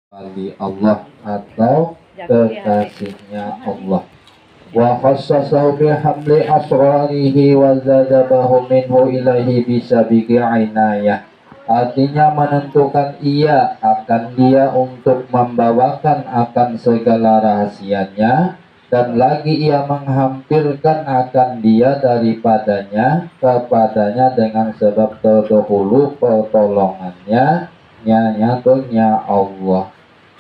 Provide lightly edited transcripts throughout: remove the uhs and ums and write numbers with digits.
wali Allah atau kekasihnya Allah. Wa khassasahu bihamli asrarihi wa zadabahu minhu ilaihi bisabiqi inayah. Artinya menentukan ia akan dia untuk membawakan akan segala rahasianya, dan lagi ia menghampirkan akan dia daripadanya kepadanya dengan sebab terdahulu pertolongannya nyatunya Allah.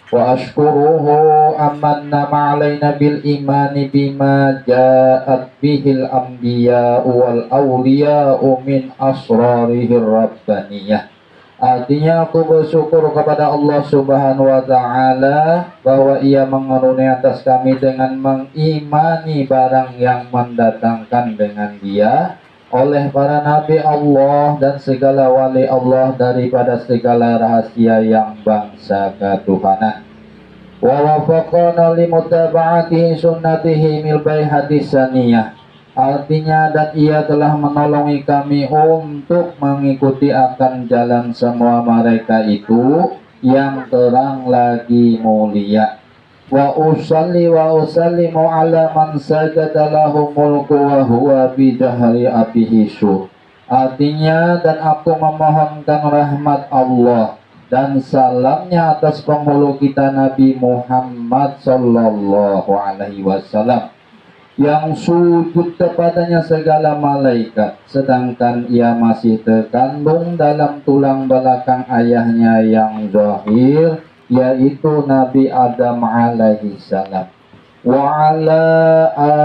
Wa ashkuruhu amanna ma'alaina bil imani bima ja'at bihil anbiya wal awliya'u min asrarihir rabbaniyah. Artinya aku bersyukur kepada Allah Subhanahu wa Ta'ala bahwa ia mengaruniai atas kami dengan mengimani barang yang mendatangkan dengan dia oleh para nabi Allah dan segala wali Allah daripada segala rahasia yang bangsa ketuhanan. Wa wafaqana limutaba'atihi sunnatihi mil bayhati saniyah. Artinya, dan ia telah menolongi kami untuk mengikuti akan jalan semua mereka itu yang terang lagi mulia. Wa usalli wa usallimu ala man sajada lahu mulku wa huwa bidahri abihi syuh. Artinya, dan aku memohonkan rahmat Allah dan salamnya atas penghulu kita Nabi Muhammad sallallahu alaihi wasallam yang sujud kepadanya segala malaikat, sedangkan ia masih terkandung dalam tulang belakang ayahnya yang zahir, yaitu Nabi Adam alaihi salam. Wa ala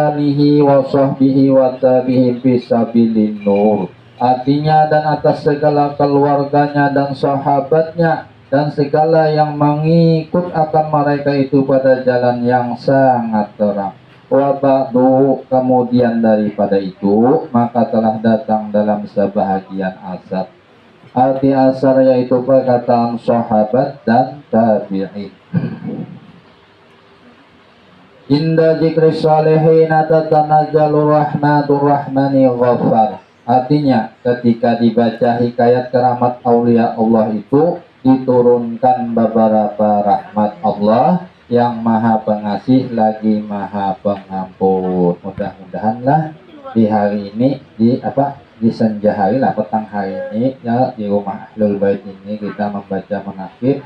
alihi wa sahbihi wa tabihi fisabilin nur. Artinya, dan atas segala keluarganya dan sahabatnya dan segala yang mengikut akan mereka itu pada jalan yang sangat terang. Wa ba'du, kemudian daripada itu maka telah datang dalam sebahagian asar. Arti asar yaitu perkataan sahabat dan tabi'in. Inda zikri salihin tatanazzalu rahmatur rahmani ghaffar. Artinya, ketika dibaca hikayat keramat aulia Allah itu diturunkan beberapa rahmat Allah yang maha pengasih lagi maha pengampun. Mudah-mudahanlah di hari ini, di senja hari lah, petang hari ini ya, di rumah Ahlul Bait ini kita membaca mengakhir.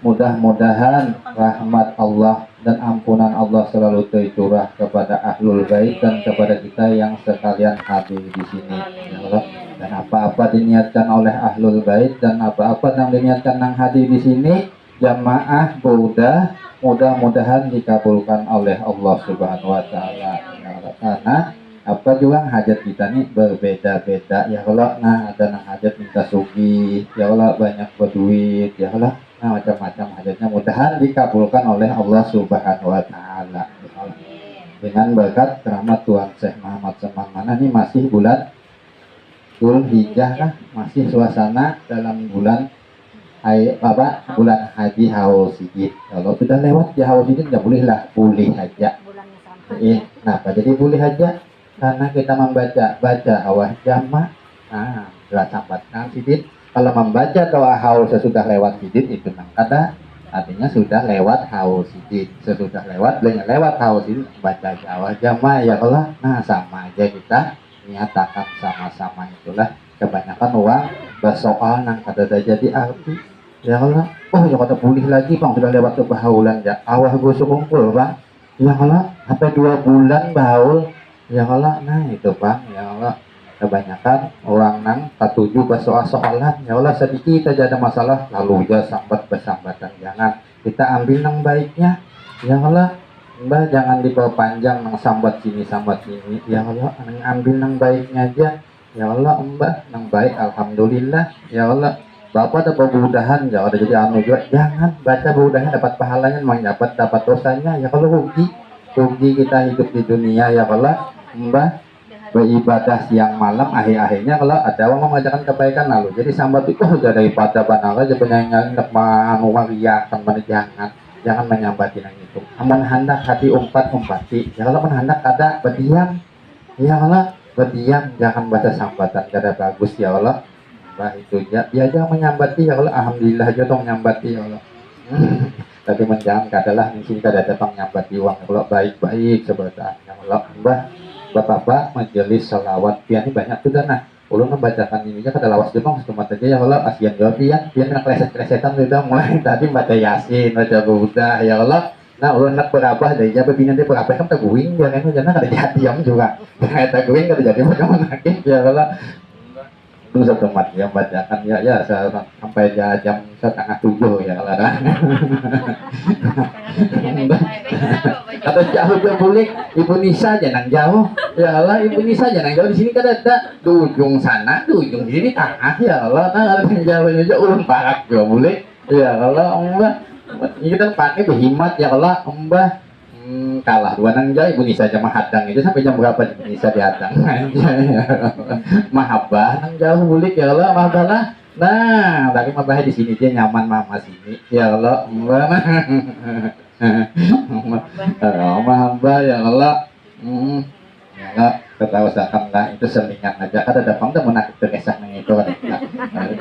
Mudah-mudahan rahmat Allah dan ampunan Allah selalu tercurah kepada Ahlul Bait dan kepada kita yang sekalian hadir di sini, ya Allah. Dan apa-apa diniatkan oleh Ahlul Bait dan apa-apa yang diniatkan yang hadir di sini, jamaah Buddha, mudah-mudahan dikabulkan oleh Allah Subhanahu wa Ta'ala. Karena apa juga hajat kita nih berbeda-beda, ya Allah. Nah, ada yang hajat minta sugi, ya Allah, banyak berduit, ya Allah. Nah, macam-macam hajatnya mudahan dikabulkan oleh Allah Subhanahu wa Ta'ala, ya Allah. Dengan berkat rahmat Tuhan Syekh Muhammad Semana, ini masih bulan Dzulhijjah kan, masih suasana dalam bulan bulan haji haul sidin. Kalau sudah lewat ya haul sidin nggak boleh lah, boleh aja. Kenapa jadi boleh aja? Karena kita baca awal jama, sudah sambatkan sidin. Kalau membaca doa haul sesudah lewat sidin itu nangkada, artinya sudah lewat haul sidin. Sesudah lewat haul sidin baca awal jama, ya Allah. Nah, sama aja kita nyatakan sama-sama itulah. Kebanyakan uang bersoal nang kada jadi arti, ya Allah. Oh, ya kata pulih lagi bang, sudah lewat ke bahaulan ya. Awah gue kumpul bang, ya Allah. Sampai 2 bulan bahaul, ya Allah. Nah itu bang, ya Allah. Kebanyakan orang nang ketujuh bersoal-soalan, ya Allah. Sedikit aja ada masalah lalu ya bersambatan. Jangan kita ambil nang baiknya, ya Allah. Mbah jangan diperpanjang nang sambat sini, ya Allah. Nang ambil nang baiknya aja, ya Allah. Mbah nang baik alhamdulillah, ya Allah. Bapak dapat kemudahan, ya ada jadi anu juga. Jangan baca kemudahan dapat pahalanya, memang dapat dosanya, ya kalau rugi kita hidup di dunia, ya Allah. Mbah beribadah siang malam, akhir-akhirnya kalau ada orang mengajarkan kebaikan lalu jadi sambat itu sudah daripada banala aja penyanyi nak manuariakan mana, jangan menyambati yang itu. Aman hendak hati umpati, ya kalau hendak ada berdiam, ya Allah. Berdiam, jangan baca sambatan, kada bagus, ya Allah. Bah itu ya jangan menyambati, ya Allah. Alhamdulillah aja dong menyambati, ya Allah. tapi menjangan kadalah di sini kada datang nyambat uang kalau baik-baik sebetulnya kalau bapak-bapak majelis salawat pian ini banyak tuh nah ulun membacakan ini aja kada lawas demang cuma aja ya kalau asian jawab pian kena kleset-klesetan udah mulai tadi baca yasin baca buddha ya Allah. Nah ulun nak berabah dari jawab pian dia berabah kan taguing jangan jangan kada jadi yang juga kayak taguing kada jadi bagaimana ya Allah. Itu satu mat yang bacakan ya sampai jam 6:30 ya kalau atau jauh dia boleh Ibu Nisa jangan jauh ya Allah Ibu Nisa jangan jauh di sini kan ada di ujung sana di ujung sini tengah ya Allah nah ada yang jauh aja ulun parak juga boleh ya Allah mbah ini kita pakai berhimat ya Allah mbah kalah dua nang jauh Ibu Nisa aja mahadang itu sampai jam berapa Ibu Nisa dihadang mahabah nang jauh boleh ya Allah mahabah lah nah tapi mahabah di sini dia nyaman mama sini ya Allah mbah hamba ya Allah ya Allah ketawasakan lah itu selingan aja kan ada pang menakut terkesah itu kan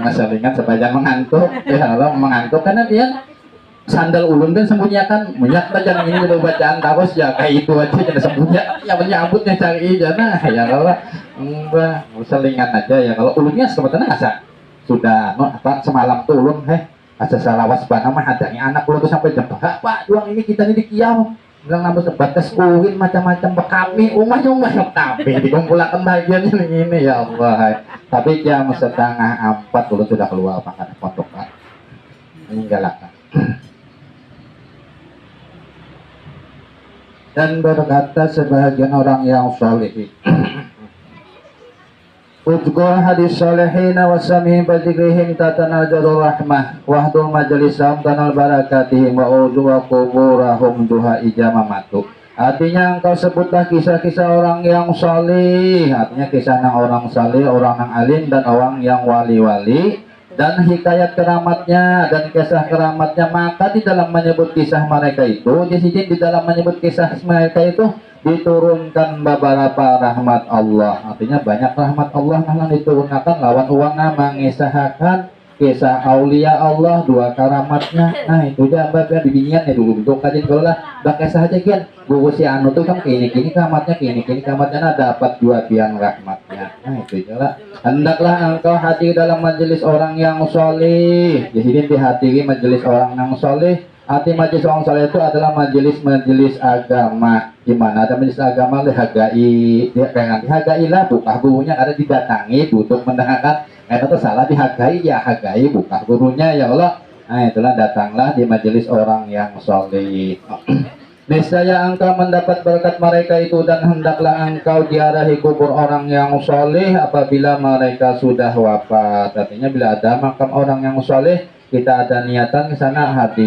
nah, selingan supaya jangan mengantuk ya Allah mengantuk karena dia sandal ulun dan sembunyikan minyak aja ini udah bacaan terus ya kayak itu aja jadi sembunyi yang menyambutnya cari jana ya Allah mbak selingan aja ya kalau ulunnya sebetulnya asa sudah apa semalam tuh ulun asa salawas bana mah adanya anak ulun tuh sampai jam pak doang ini kita ini di kiau bilang nambah sebatas kuin macam-macam bekami umah tapi dikumpulkan bagiannya ini ya Allah tapi jam 3:30 ulun sudah keluar pangkat pondok kan meninggalkan dan berkata sebahagian orang yang saleh Udhkur hadis salihina wasamihim badzikrihim tatanajalur rahmah wahdul majlisam tanal barakatihim wa udu wa kuburahum duha ijamamatu. Artinya engkau sebutlah kisah-kisah orang yang salih, artinya kisah orang salih, orang yang alim dan orang yang wali-wali dan hikayat keramatnya dan kisah keramatnya, maka di dalam menyebut kisah mereka itu di dalam menyebut kisah mereka itu diturunkan beberapa rahmat Allah, artinya banyak rahmat Allah yang diturunkan lawan uang mengisahkan kisah aulia Allah dua karamatnya. Nah itu aja mbak dibinian ya dulu untuk kajian kalau lah bakai saja kian guru si anu tuh kan kini keramatnya kini keramatnya nah dapat dua tiang rahmatnya. Nah itu aja lah. Hendaklah engkau hadir dalam majelis orang yang soleh. Jadi dihadiri majelis orang yang soleh. Arti majelis orang soleh itu adalah majelis agama. Gimana ada majelis agama dihargai, dihargai lah buka gurunya ada didatangi untuk mendengarkan. Itu salah dihargai ya hargai buka gurunya ya Allah. Nah itulah datanglah di majelis orang yang soleh. Niscaya engkau mendapat berkat mereka itu dan hendaklah engkau diarahi kubur orang yang soleh apabila mereka sudah wafat. Artinya bila ada makam orang yang soleh kita ada niatan ke sana hati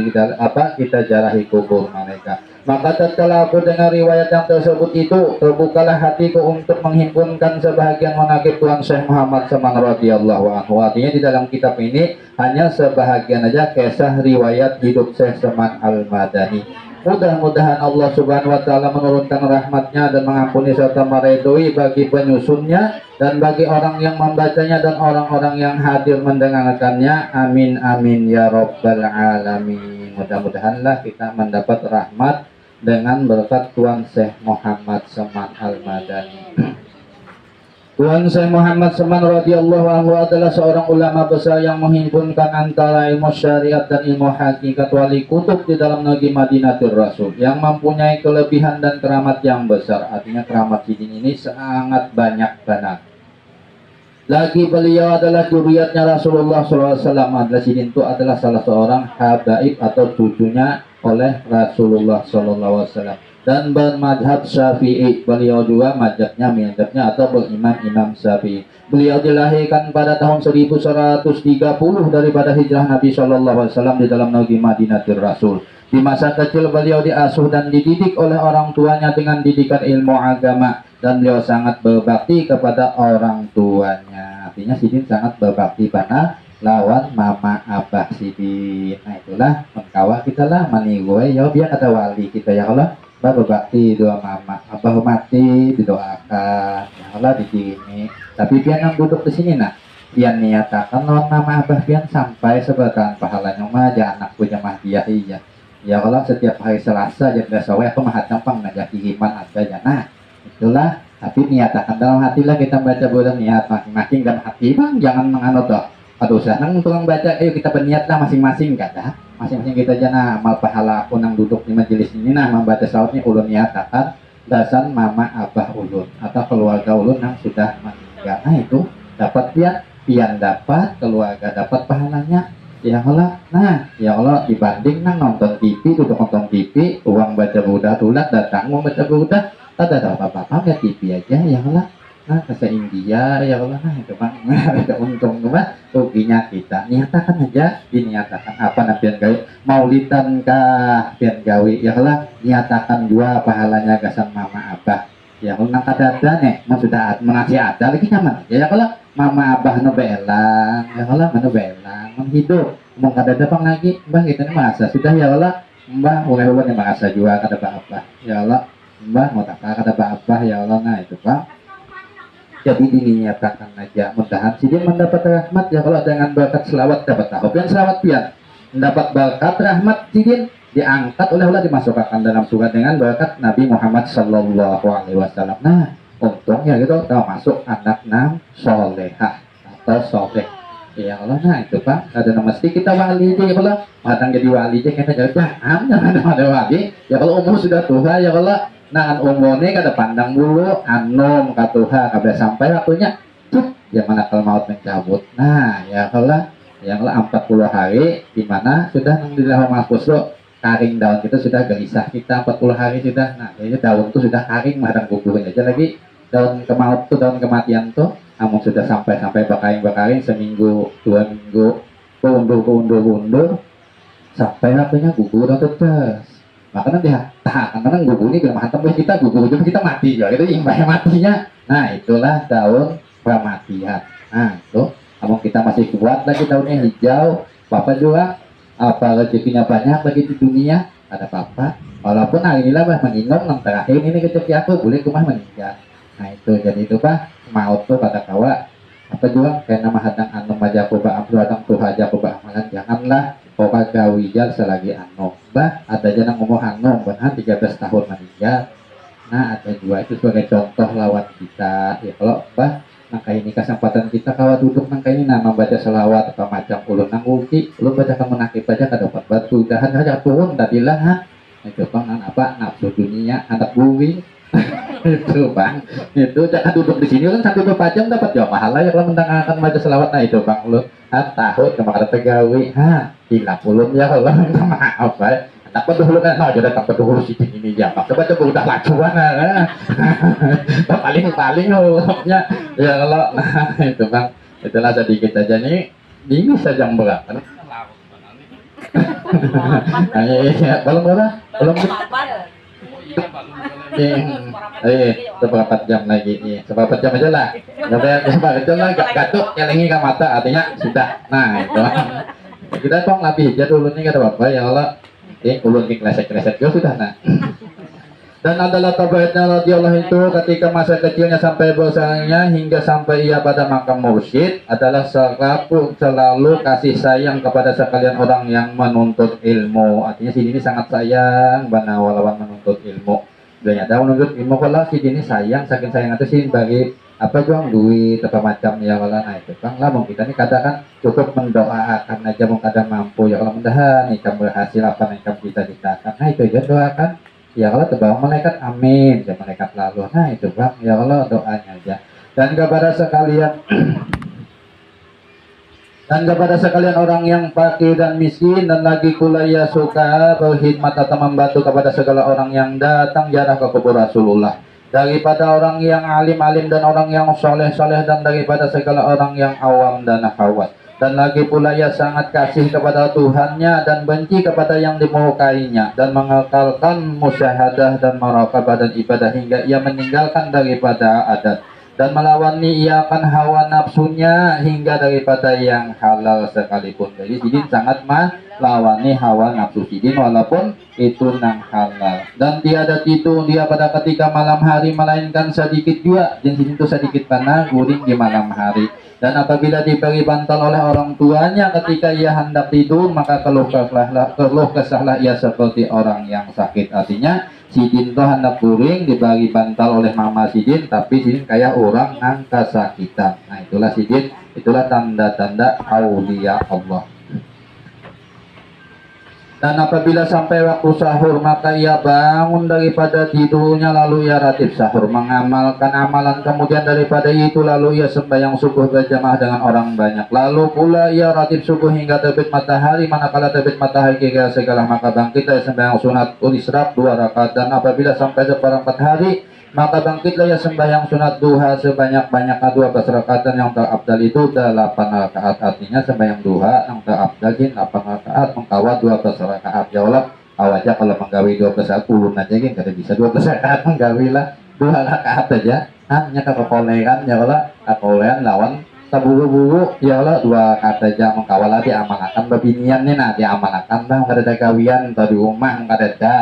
kita jarahi kubur mereka. Maka tatkala aku dengar riwayat yang tersebut itu terbukalah hatiku untuk menghimpunkan sebahagian manaqib Tuan Syekh Muhammad Saman radhiyallahu anhu. Artinya di dalam kitab ini hanya sebahagian aja kisah riwayat hidup Syekh Saman Al-Madani. Mudah-mudahan Allah Subhanahu wa taala menurunkan rahmatnya dan mengampuni serta meridhoi bagi penyusunnya dan bagi orang yang membacanya dan orang-orang yang hadir mendengarkannya. Amin amin ya rabbal alamin. Mudah-mudahanlah kita mendapat rahmat dengan berkat Tuan Syekh Muhammad Saman Al-Madani. Tuan Syekh Muhammad Saman radhiyallahu anhu adalah seorang ulama besar yang menghimpunkan antara ilmu syariat dan ilmu hakikat wali kutub di dalam negeri Madinatul Rasul yang mempunyai kelebihan dan keramat yang besar. Artinya keramat sidin ini sangat banyak banget. Lagi beliau adalah zuriatnya Rasulullah SAW. Adalah sidin itu adalah salah seorang habaib atau cucunya oleh Rasulullah SAW. Dan bermadhab Syafi'i, beliau juga madhabnya atau berimam Syafi'i. Beliau dilahirkan pada tahun 1130 daripada hijrah Nabi SAW di dalam negeri Madinatul Rasul. Di masa kecil beliau diasuh dan dididik oleh orang tuanya dengan didikan ilmu agama dan beliau sangat berbakti kepada orang tuanya. Artinya Sidin sangat berbakti pada lawan mama abah Sidin. Nah itulah mengkawal kita lah manigoy ya biar kata wali kita ya Allah. Berbakti doa mama abah mati didoakan ya Allah di sini tapi pian yang duduk di sini nak pian niatakan non mama abah pian sampai sebagian pahalanya mah aja anak punya mahdiah iya Ya kalau setiap hari Selasa jam sore aku mah gampang ngajak kiriman aja ya. Nah, itulah tapi niatakan dalam hati lah kita baca boleh niat masing-masing dalam hati bang jangan menganut toh. Aduh senang untuk membaca ayo kita berniat lah masing-masing kata masing-masing kita aja nah amal pahala aku nang duduk di majelis ini nah membaca salawatnya ulun niatakan dasan mama abah ulun atau keluarga ulun yang sudah meninggal. Nah itu dapat pian dapat keluarga dapat pahalanya. Ya Allah, nah ya Allah dibanding nang nonton TV duduk nonton TV uang baca budak tulat datang mau baca budak tak ada apa-apa ya TV aja ya Allah. Nah ke India ya Allah nah itu bang ada untung mah ruginya kita niatakan aja diniatakan apa nampian gawe maulidan kah pian gawe ya Allah niatakan juga pahalanya gasan mama abah ya Allah nang kada nih mau sudah mengasih ada lagi nyaman ya kalau mama abah no belang ya Allah mana belang menghidup mau kada datang lagi mbah kita ini masa sudah ya Allah mbah boleh boleh masa juga kada apa ya Allah mbah mau tak kada apa ya Allah nah itu pak jadi diniatakan aja mudahan si dia mendapat rahmat ya kalau dengan berkat selawat dapat tahu pian selawat pian mendapat berkat rahmat si dia diangkat oleh Allah dimasukkan dalam surga dengan berkat Nabi Muhammad Sallallahu Alaihi Wasallam. Nah untungnya gitu termasuk anak nam solehah atau soleh ya Allah. Nah itu pak ada mesti kita wali aja ya Allah kadang jadi wali aja kita jangan ada wali ya kalau umur sudah tua ya Allah nah umurnya kada pandang dulu anom katuha kada sampai waktunya cuk yang mana kalau maut mencabut. Nah ya Allah 40 hari di mana sudah nang di dalam mahfuz karing daun kita sudah gelisah kita 40 hari sudah nah jadi daun itu sudah karing madang gugurin aja lagi daun kemaut tuh daun kematian tuh namun sudah sampai bakaring seminggu 2 minggu undur sampai waktunya gugur atau terus makanya dia karena gugur ini kalau hantam kita gugur itu kita mati ya itu imbahnya matinya. Nah itulah daun kematian. Nah itu namun kita masih kuat lagi daunnya hijau apa juga apa rezekinya banyak lagi di dunia ada apa walaupun hari inilah bah meninggal yang terakhir ini rezeki aku boleh rumah meninggal. Nah itu jadi itu bah maut tuh pada kawa apa juga karena mahadang anu aja aku bah abdu adang tuh aja aku bah amalan janganlah pokoknya gawijal selagi anu bah ada aja nang ngomong anu benar 13 tahun meninggal. Nah ada juga itu sebagai contoh lawan kita ya kalau bah nangka ini kesempatan kita kawa duduk nangka ini nama baca selawat atau macam ulun nang ulti ulun baca kamu nakib baca kada dapat batu dahan aja turun tadilah ha itu bang apa nafsu dunia anak buing itu bang itu jangan duduk di sini kan 1-2 jam dapat ya pahala ya kalau mendengarkan baca selawat. Nah itu bang ulun tahun kemarin tegawi hilap ulun ya kalau minta maaf ya tak peduli kan no jadi tak peduli sih ini ya coba udah lacuan paling ulunnya ya kalau nah itu bang itulah sedikit aja nih ini saja berapa belum berapa belum seberapa jam lagi seberapa jam aja lah seberapa jam lah gatuk nyelengi ke mata artinya sudah. Nah itu kita kok lebih aja dulu nih kata bapak ya Allah ulun kresek-kresek ya sudah nah. Dan adalah tabiatnya radhiyallahu itu ketika masa kecilnya sampai besarnya hingga sampai ia pada makam mursyid adalah selalu kasih sayang kepada sekalian orang yang menuntut ilmu. Artinya sini sangat sayang bana walawan menuntut ilmu. Ternyata menuntut ilmu kalau sini sayang saking sayang itu sih bagi apa juang duit apa macam ya wala. Nah itu kan lah mau kita nih katakan cukup mendoakan aja mau kadang mampu ya kalau mudahan ikam berhasil apa yang kita citakan. Nah itu aja doakan ya Allah terbang malaikat amin ya malaikat lalu. Nah itu bang ya Allah doanya aja dan kepada sekalian orang yang fakir dan miskin dan lagi pula ia suka berkhidmat atau membantu kepada segala orang yang datang ziarah ke kubur Rasulullah daripada orang yang alim-alim dan orang yang soleh-soleh dan daripada segala orang yang awam dan khawas. Dan lagi pula ia sangat kasih kepada Tuhannya dan benci kepada yang dimurkainya dan mengekalkan musyahadah dan muraqabah dan ibadah hingga ia meninggalkan daripada adat dan melawani ia akan hawa nafsunya hingga daripada yang halal sekalipun. Jadi sidin sangat melawani hawa nafsu sidin walaupun itu nang halal. Dan tiada itu dia pada ketika malam hari melainkan sedikit juga jenis itu sedikit panah guring di malam hari. Dan apabila diberi bantal oleh orang tuanya ketika ia hendak tidur, maka keluh kesahlah ia seperti orang yang sakit. Artinya Sidin tuh hendak guring dibagi bantal oleh Mama Sidin, tapi Sidin kayak orang yang kesakitan. Nah itulah Sidin, itulah tanda-tanda aulia Allah. Dan apabila sampai waktu sahur, maka ia bangun daripada tidurnya, lalu ia ratib sahur, mengamalkan amalan. Kemudian daripada itu lalu ia sembahyang subuh berjamaah dengan orang banyak. Lalu pula ia ratib subuh hingga terbit matahari. Manakala terbit matahari kira segala, maka bangkit ia sembahyang sunat isyraq 2 rakaat. Dan apabila sampai seperempat hari, maka bangkitlah ia sembahyang sunat duha sebanyak-banyaknya 12 rakaat. Dan yang terabdal itu 8 rakaat. Artinya sembahyang duha yang terabdal 8 rakaat mengkawat 12 rakaat. Ya Allah, awaja kalau menggawi 12 rakaat ulun aja kan kada bisa 12 rakaat menggawi lah 2 rakaat aja. Hanya kekolekan ya Allah, kekolekan lawan taburu-buru ya Allah 2 rakaat aja mengkawal di amanakan babinian nih, nah di amanakan bang kada ada gawian atau di rumah kada ada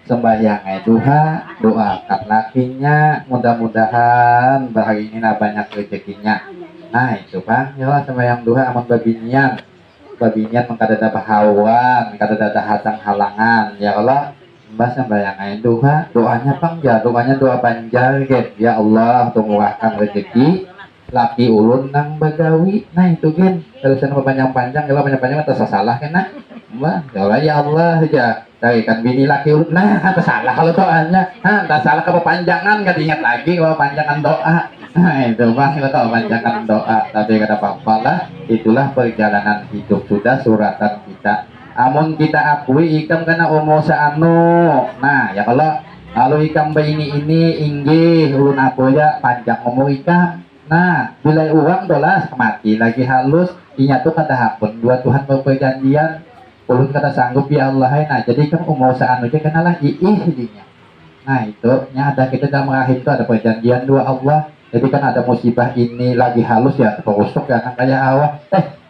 sembahyang duha, doakan lakinya mudah-mudahan bahari ini banyak rezekinya. Nah itu bang ya lah sembahyang duha aman babinian mengkadada bahawan mengkadada hatang halangan ya Allah mbah sembahyang duha, doanya bang ya doanya doa panjang gitu ya Allah tungguakan rezeki laki ulun nang bagawi. Nah itu gen terusan panjang-panjang ya Allah panjang-panjang atas salah kena mbah ya Allah aja carikan bini laki ulun. Nah tak salah kalau doanya, tak salah kepanjangan gak diingat lagi kalau panjangan doa. Nah itu bang kita tahu panjangan doa tapi kata apa lah, itulah perjalanan hidup sudah suratan kita. Amun kita akui ikam kena umur seanu. Nah ya kalau ikam ini inggih ulun aku ya panjang umur ikam. Nah bila uang dolas mati lagi halus inya tuh kata hakun dua Tuhan berperjanjian ulun kata sanggup ya Allah. Nah jadi kan umur seanu aja kenalah jadinya. Nah itu nya ada kita dalam rahim itu ada perjanjian dua Allah. Jadi kan ada musibah ini lagi halus ya terusuk ya nang kaya awah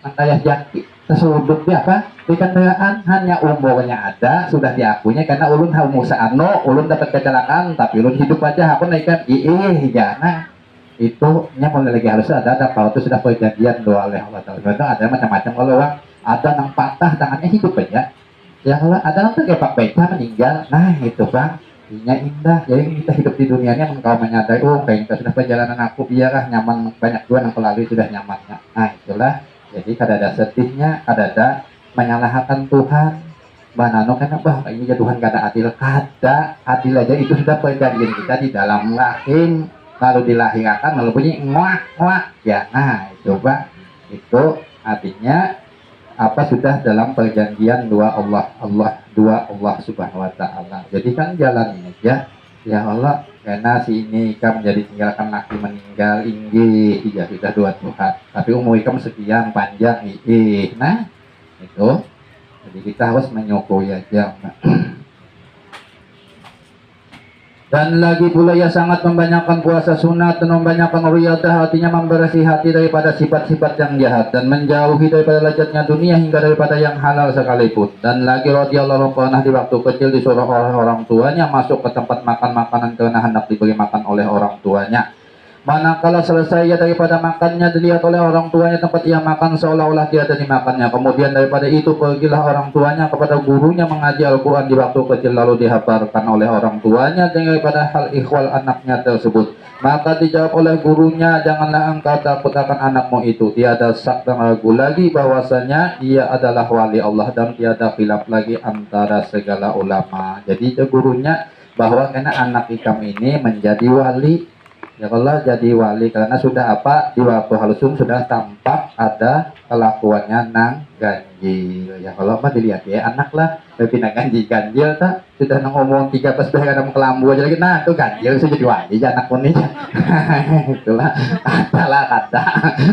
nang kaya jaki tersudut ya apa di kendaraan hanya umurnya ada sudah diakunya karena ulun umur seanu ulun dapat kecelakaan tapi ulun hidup aja aku naikkan ya. Nah itu nya mulai lagi halus ada kalau itu sudah perjanjian doa oleh Allah Taala. Ada macam-macam kalau orang ada yang patah tangannya hidup aja ya Allah, ada yang tergepak beca meninggal. Nah itu bang inya indah jadi kita hidup di dunianya engkau menyadari kayak kita sudah perjalanan aku biarlah nyaman banyak dua yang melalui sudah nyamannya. Nah itulah jadi kada ada sedihnya kada ada menyalahkan Tuhan banano karena bah ini ya Tuhan kada adil aja itu sudah perjanjian kita di dalam rahim lalu dilahirkan lalu bunyi nguak ya. Nah itu bang itu artinya apa sudah dalam perjanjian dua Allah Subhanahu wa taala. Jadi kan jalanin aja ya Allah karena si ini ikam menjadi tinggalkan laki meninggal inggih ya sudah dua Tuhan tapi umur ikam sekian panjang nah itu jadi kita harus menyukuri aja. Dan lagi pula ia sangat membanyakan puasa sunat dan membanyakan riyadah, artinya membersih hati daripada sifat-sifat yang jahat dan menjauhi daripada lezatnya dunia hingga daripada yang halal sekalipun. Dan lagi radhiyallahu pernah di waktu kecil disuruh oleh orang tuanya masuk ke tempat makan makanan karena hendak diberi makan oleh orang tuanya. Manakala selesai ia daripada makannya dilihat oleh orang tuanya tempat ia makan seolah-olah tiada dimakannya. Kemudian daripada itu pergilah orang tuanya kepada gurunya mengaji Al-Quran di waktu kecil lalu dihabarkan oleh orang tuanya daripada hal ikhwal anaknya tersebut. Maka dijawab oleh gurunya, janganlah engkau takut akan anakmu itu. Tiada syak dan ragu lagi bahwasanya ia adalah wali Allah dan tiada khilaf lagi antara segala ulama. Jadi gurunya bahwa karena anak ikam ini menjadi wali ya Allah jadi wali karena sudah apa di waktu halusum sudah tampak ada kelakuannya nang ganjil ya Allah mah dilihat ya anak lah tapi nang ganjil tak sudah nang ngomong 13 dah kadang kelambu aja lagi nah itu ganjil sudah jadi wali ya anak pun ini itulah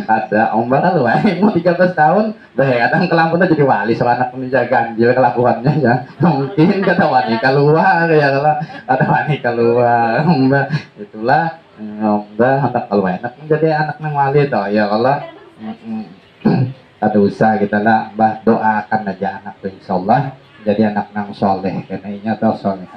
ada ombak lu mau 13 tahun dah kadang kelambu jadi wali soal anak pun ganjil kelakuannya ya mungkin kata wani keluar ya Allah ada wani keluar ombak itulah Mbak hendak kalau enak menjadi anak nang wali toh ya Allah ada usaha kita lah Mbah doakan aja anak tuh insyaallah jadi anak nang soleh karena ini atau soleh.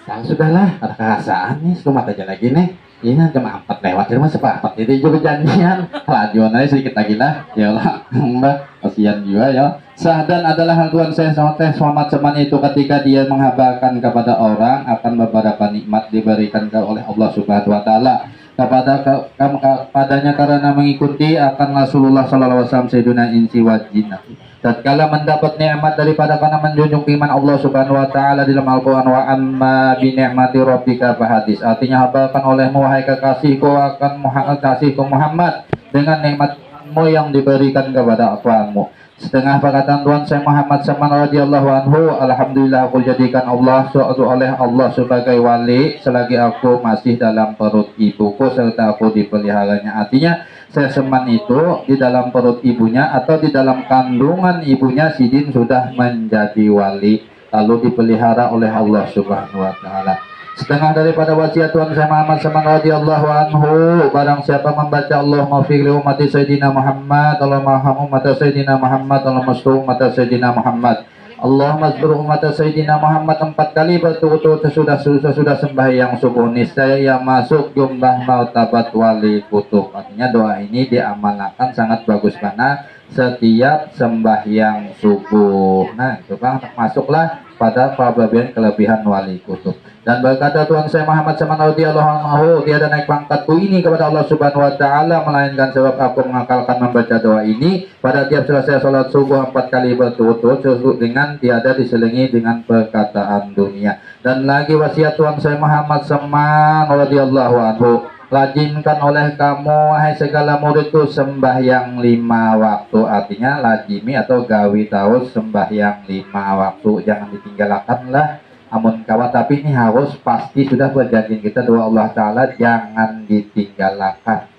Yang sudahlah, ada kerasaan nih, selamat aja lagi nih. Ini jam 4 lewat, cuma sepakat. Jadi juga janjian, radio naik sedikit lagi lah. Ya Allah, mbak, kasihan juga ya. Sahdan adalah hal Tuhan saya sama teh selamat seman itu ketika dia menghabarkan kepada orang akan beberapa nikmat diberikan oleh Allah Subhanahu Wa Taala kepadanya karena mengikuti akan Rasulullah Sallallahu Alaihi Wasallam Sayyidina insi wajina. Tatkala mendapat nikmat daripada karena menjunjung iman Allah Subhanahu Wa Taala di dalam Al-Quran wa amma bi ni'mati rabbika fahadis. Artinya habarkan olehmu wahai kekasihku akan kekasihku Muhammad dengan nikmatmu yang diberikan kepada Tuhanmu. Setengah perkataan Tuhan saya Muhammad Saman radhiyallahu anhu, alhamdulillah aku jadikan Allah suatu oleh Allah sebagai wali selagi aku masih dalam perut ibuku serta aku dipeliharanya. Artinya saya Seman itu di dalam perut ibunya atau di dalam kandungan ibunya Sidin sudah menjadi wali lalu dipelihara oleh Allah Subhanahu Wa Taala. Setengah daripada wasiat Tuhan saya Muhammad Saman radhiyallahu anhu, barang siapa membaca Allahumma fi ummati Sayyidina Muhammad, Allahumma arham ummata Sayyidina Muhammad, Allahumma astur ummata Sayyidina Muhammad, Allahumma astur ummata Sayyidina Muhammad 4 kali berturut-turut sesudah sembahyang subuh, niscaya yang masuk jumlah martabat wali kutub. Artinya doa ini diamalkan sangat bagus karena setiap sembahyang subuh. Nah, itu kan masuklah pada pembagian kelebihan wali kutub. Dan berkata Tuhan saya Muhammad SAW radhiyallahu anhu, tiada naik pangkatku ini kepada Allah Subhanahu Wa Taala melainkan sebab aku mengakalkan membaca doa ini pada tiap selesai sholat subuh 4 kali berturut-turut dengan tiada diselingi dengan perkataan dunia. Dan lagi wasiat Tuhan saya Muhammad SAW radhiyallahu anhu, lazimkan oleh kamu wahai segala muridku sembahyang 5 waktu. Artinya lazimi atau gawi tahu sembahyang 5 waktu, jangan ditinggalkanlah. Amun kawat, tapi ini harus pasti sudah berjanji kita doa Allah Ta'ala jangan ditinggalkan.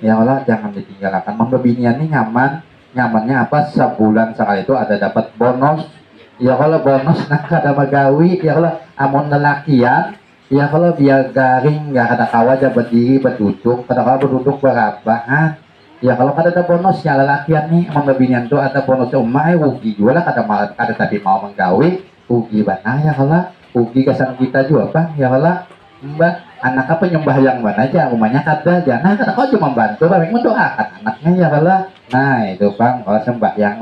Ya Allah jangan ditinggalkan. Membebinian ini nyamannya apa, sebulan sekali itu ada dapat bonus. Ya kalau bonus nak ada magawi. Ya kalau amun lelakian, ya kalau biar garing nggak ada kawaja berdiri berduduk, kadang-kadang berduduk berabahan. Ya kalau ada bonusnya lelakian nih, membebinian tuh ada bonusnya umai rugi juga lah kada tadi mau menggawi. Ugi bana ya kalau ugi kesan kita juga bang ya kalau mbak anak apa nyembah yang mana aja rumahnya kada jangan kata kau cuma bantu bang mendoakan anaknya ya kalau nah itu bang kalau sembahyang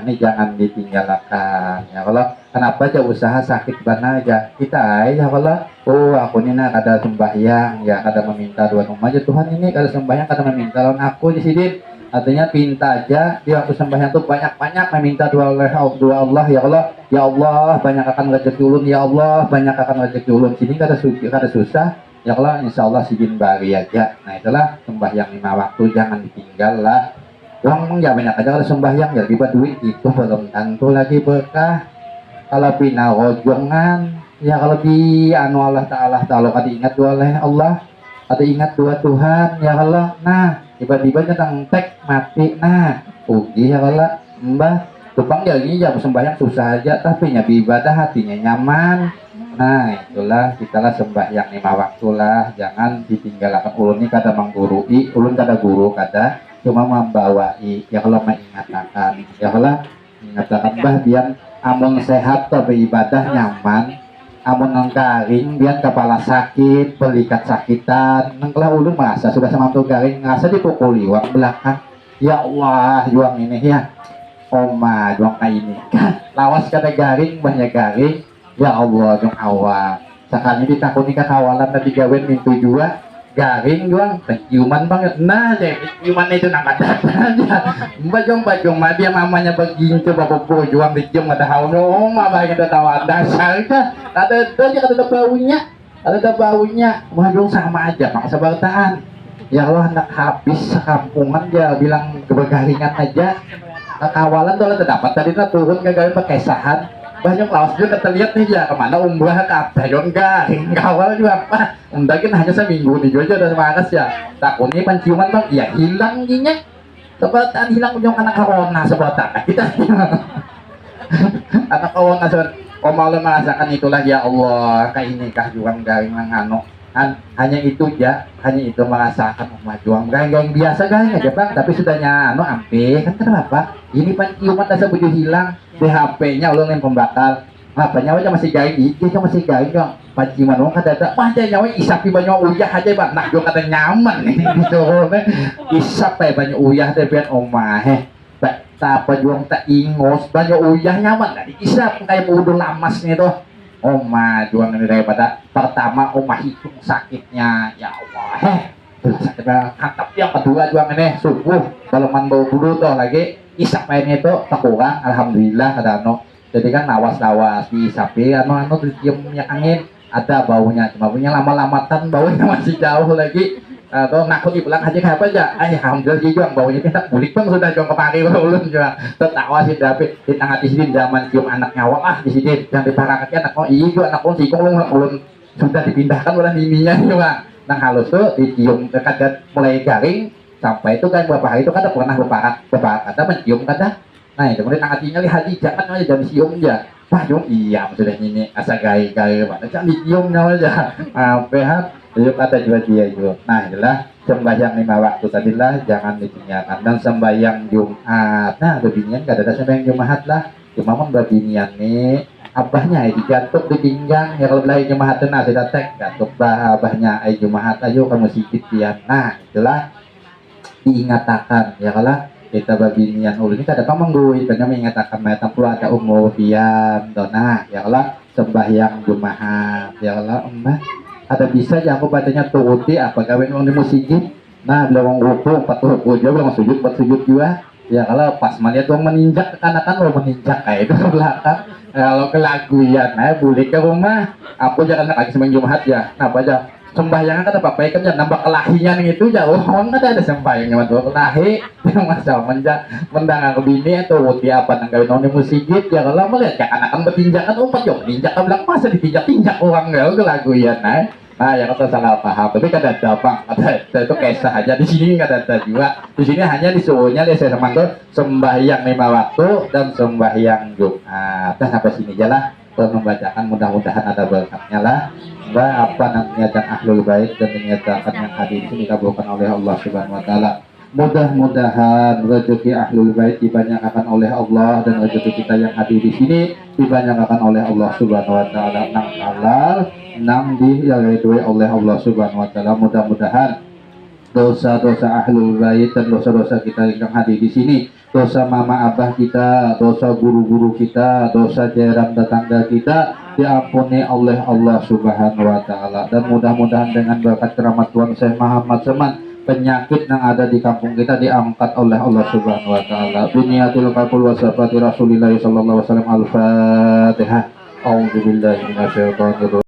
ini jangan ditinggalkan ya kalau kenapa aja usaha sakit bana aja kita ya kalau aku ini nak ada sembahyang ya kada meminta dua rumah aja Tuhan ini kada sembahyang kada meminta lawan aku di sini. Artinya pinta aja di waktu sembahyang tuh banyak-banyak meminta doa Allah ya Allah banyak akan rezeki ulun ya Allah banyak akan rezeki ulun sini kada susah ya Allah insya Allah sidin bari aja. Nah itulah sembahyang 5 waktu jangan ditinggal lah. Uang ya banyak aja kalau sembahyang ya riba duit itu belum tentu lagi berkah. Kalau pinarojongan ya kalau di anu Allah Ta'ala kalau kada ingat doa oleh Allah ada ingat doa Tuhan ya Allah nah tiba-tiba tentang tek mati nah ugi ya kalau mbah tupang jadi jam sembahyang susah aja tapi nyabi ibadah hatinya nyaman. Nah itulah kitalah sembahyang 5 waktu lah jangan ditinggalkan. Ulun ini kada menggurui ulun kada guru kada cuma membawai ya kalau mengingatkan ya kalau mengingatkan mbah biar amun sehat tapi ibadah nyaman. Amun garing biar kepala sakit pelikat sakitan nengkelah ulun merasa sudah sama tuh garing ngerasa dipukuli uang belakang ya Allah juang ini ya oma juang kayak ini kan lawas kada garing banyak garing ya Allah juang awal sekali ditakuni kekawalan dan digawin pintu juga garing juang ciuman banget nah deh ciuman itu nak ada aja bajong mah dia mamanya begini coba bobo juang dicium ada haun mama kita tahu dasar kan ada aja ada baunya bajong sama aja mak sebartaan ya Allah hendak habis sekampungan dia bilang kebergaringan aja kawalan tuh terdapat tadi turun kagak pakai sahan banyak lawas juga terlihat nih ya kemana umrah ke Abdayon garing kawal juga apa mungkin hanya seminggu nih juga udah makas ya takutnya penciuman bang ya hilang ginya sebutan hilang ujung anak corona sebutan kita anak corona sebutan malah merasakan itulah ya Allah kayak ini kah juga garing ngano hanya itu ya, hanya itu merasakan kemajuan gang biasa gang aja bang, tapi sudahnya anu ampe kan kenapa ini pan ciuman asa buju hilang di HP-nya ulun yang pembakar apa nyawa masih gaib dia masih gaib dong panci manung kata aja nyawa isapi banyak uyah aja bang nak juga kata nyaman gitu isap banyak uyah deh biar omah tak apa juang tak ingos banyak uyah nyaman nggak diisap kayak udah lamas nih tuh Oma juang ini daripada pertama Oma hitung sakitnya ya Allah sakitnya kantap yang kedua juang ini subuh kalau bau bulu tuh lagi isap ini tuh tak kurang alhamdulillah ada no jadi kan lawas-lawas di sapi anu diciumnya angin ada baunya cuma punya lama-lamatan baunya masih jauh lagi atau nakut dibilang aja apa aja alhamdulillah sih juang baunya kita bulik bang sudah juang kepake ulun juga tertawa sih tapi di tengah di sini zaman cium anak nyawa di sini yang diparakatnya anak iya juga anak si ulun sudah dipindahkan oleh ininya juga nah halus tuh dicium dekat mulai garing sampai itu kan beberapa hari itu kan pernah beberapa kata mencium kata nah itu kemudian hatinya lihat jangan aja jadi cium aja wah cium iya sudah ini asa gaya mana jangan diciumnya aja apa yuk kata juga dia juga nah itulah sembahyang 5 waktu tadilah jangan ditinggalkan dan sembahyang Jumat nah babinian gak ada sembahyang Jumat lah cuma babinian nih abahnya digatuk di pinggang ya kalau belah Jumat nah tidak tek gatuk abahnya Jumat ayo kamu sikit dia nah itulah diingatakan ya kalau kita babinian ini kada pamangguy kanya mengatakan mata pula ada umur pian dona ya kalau sembahyang Jumat ya kalau ada bisa ya aku bacanya turuti apa kawin orang di musikin nah belum ruku 40 ruku juga belum sujud 4 sujud juga ya kalau pas melihat orang meninjak ke kanan lo meninjak kayak itu ke belakang kalau ke lagu ya nah boleh ke rumah aku jangan lagi sembahyang Jumat ya nah apa aja sembahyang kan apa kan ya nambah kelahian gitu ya orang kan ada sembahyang cuma dua kelahi yang masa mendang aku bini atau wuti apa nang kawin orang di musikin ya kalau melihat ya anak-anak bertinjakan umat yo tinjak ke belakang masa ditinjak orang ya ke lagu ya nah yang kata salah paham tapi kan ada bang ada itu kisah aja di sini nggak ada juga di sini hanya disuruhnya dia saya sama tuh sembahyang 5 waktu dan sembahyang Jumat nah sampai sini aja lah untuk membacakan mudah-mudahan ada berkatnya lah mbak apa namanya dan ahlul bait dan menyatakan yang hadir ini dikabulkan oleh Allah Subhanahu Wa Taala mudah-mudahan rezeki ahlul bait dibanyakan oleh Allah dan rezeki kita yang hadir di sini dibanyakan oleh Allah Subhanahu Wa Taala nang halal nang diridhoi oleh Allah Subhanahu Wa Taala mudah-mudahan dosa-dosa ahlul bait dan dosa-dosa kita yang hadir di sini dosa mama abah kita dosa guru-guru kita dosa jiran tetangga kita diampuni oleh Allah Subhanahu Wa Taala dan mudah-mudahan dengan berkat keramat Tuhan Syekh Muhammad Seman penyakit yang ada di kampung kita diangkat oleh Allah Subhanahu Wa Taala. Biniatil qabul wa safati Rasulillah sallallahu alaihi wasallam. Al-Fatihah. A'udzubillahi minasyaitonir